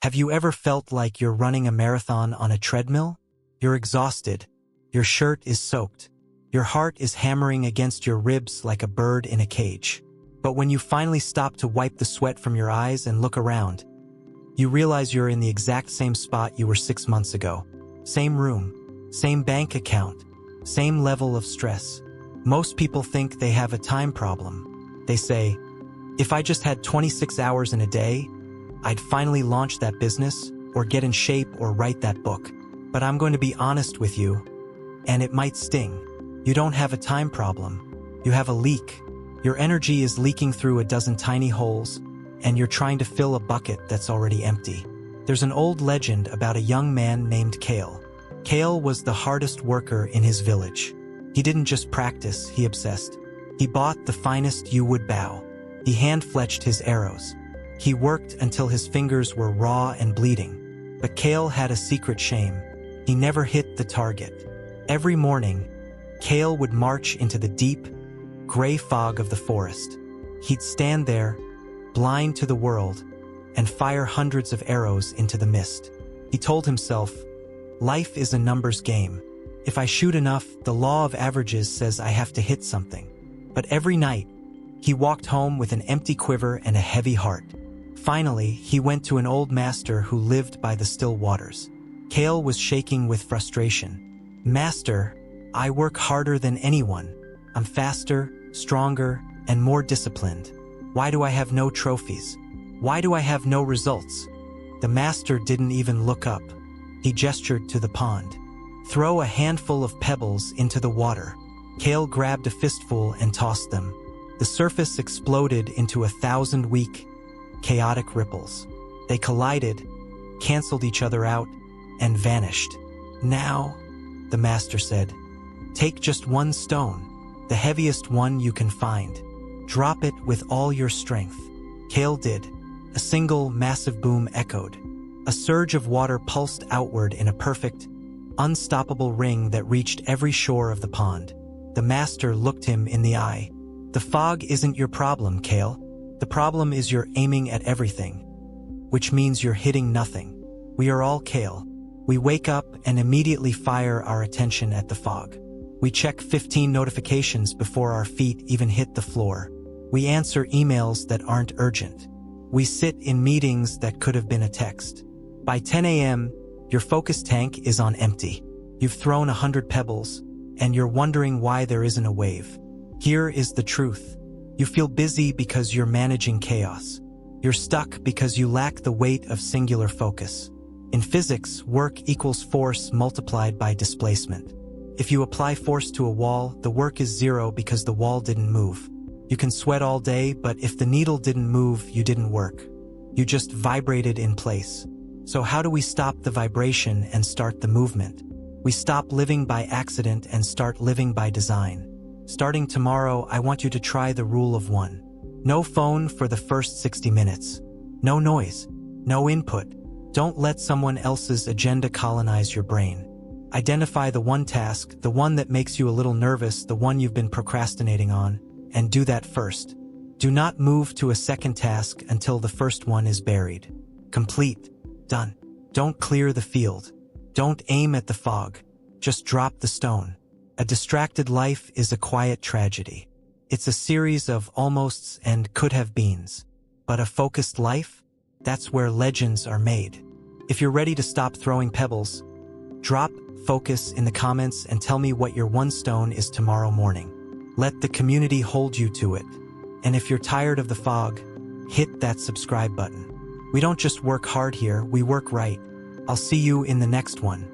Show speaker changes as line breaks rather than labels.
Have you ever felt like you're running a marathon on a treadmill? You're exhausted. Your shirt is soaked. Your heart is hammering against your ribs like a bird in a cage. But when you finally stop to wipe the sweat from your eyes and look around, you realize you're in the exact same spot you were 6 months ago. Same room, same bank account, same level of stress. Most people think they have a time problem. They say, if I just had 26 hours in a day, I'd finally launch that business, or get in shape, or write that book. But I'm going to be honest with you, and it might sting. You don't have a time problem. You have a leak. Your energy is leaking through a dozen tiny holes, and you're trying to fill a bucket that's already empty. There's an old legend about a young man named Kael. Kael was the hardest worker in his village. He didn't just practice, he obsessed. He bought the finest yew wood bow. He hand-fletched his arrows. He worked until his fingers were raw and bleeding. But Kael had a secret shame. He never hit the target. Every morning, Kael would march into the deep, gray fog of the forest. He'd stand there, blind to the world, and fire hundreds of arrows into the mist. He told himself, life is a numbers game. If I shoot enough, the law of averages says I have to hit something. But every night, he walked home with an empty quiver and a heavy heart. Finally, he went to an old master who lived by the still waters. Kael was shaking with frustration. Master, I work harder than anyone. I'm faster, stronger, and more disciplined. Why do I have no trophies? Why do I have no results? The master didn't even look up. He gestured to the pond. Throw a handful of pebbles into the water. Kael grabbed a fistful and tossed them. The surface exploded into 1,000 weak, chaotic ripples. They collided, canceled each other out, and vanished. Now, the master said, take just one stone, the heaviest one you can find. Drop it with all your strength. Kael did. A single massive boom echoed. A surge of water pulsed outward in a perfect, unstoppable ring that reached every shore of the pond. The master looked him in the eye. The fog isn't your problem, Kael. The problem is you're aiming at everything, which means you're hitting nothing. We are all Kael. We wake up and immediately fire our attention at the fog. We check 15 notifications before our feet even hit the floor. We answer emails that aren't urgent. We sit in meetings that could have been a text. By 10 a.m., your focus tank is on empty. You've thrown 100 pebbles, and you're wondering why there isn't a wave. Here is the truth. You feel busy because you're managing chaos. You're stuck because you lack the weight of singular focus. In physics, work equals force multiplied by displacement. If you apply force to a wall, the work is zero because the wall didn't move. You can sweat all day, but if the needle didn't move, you didn't work. You just vibrated in place. So how do we stop the vibration and start the movement? We stop living by accident and start living by design. Starting tomorrow, I want you to try the rule of one. No phone for the first 60 minutes. No noise. No input. Don't let someone else's agenda colonize your brain. Identify the one task, the one that makes you a little nervous, the one you've been procrastinating on, and do that first. Do not move to a second task until the first one is buried. Complete. Done. Don't clear the field. Don't aim at the fog. Just drop the stone. A distracted life is a quiet tragedy. It's a series of almosts and could-have-beens. But a focused life? That's where legends are made. If you're ready to stop throwing pebbles, drop focus in the comments and tell me what your one stone is tomorrow morning. Let the community hold you to it. And if you're tired of the fog, hit that subscribe button. We don't just work hard here, we work right. I'll see you in the next one.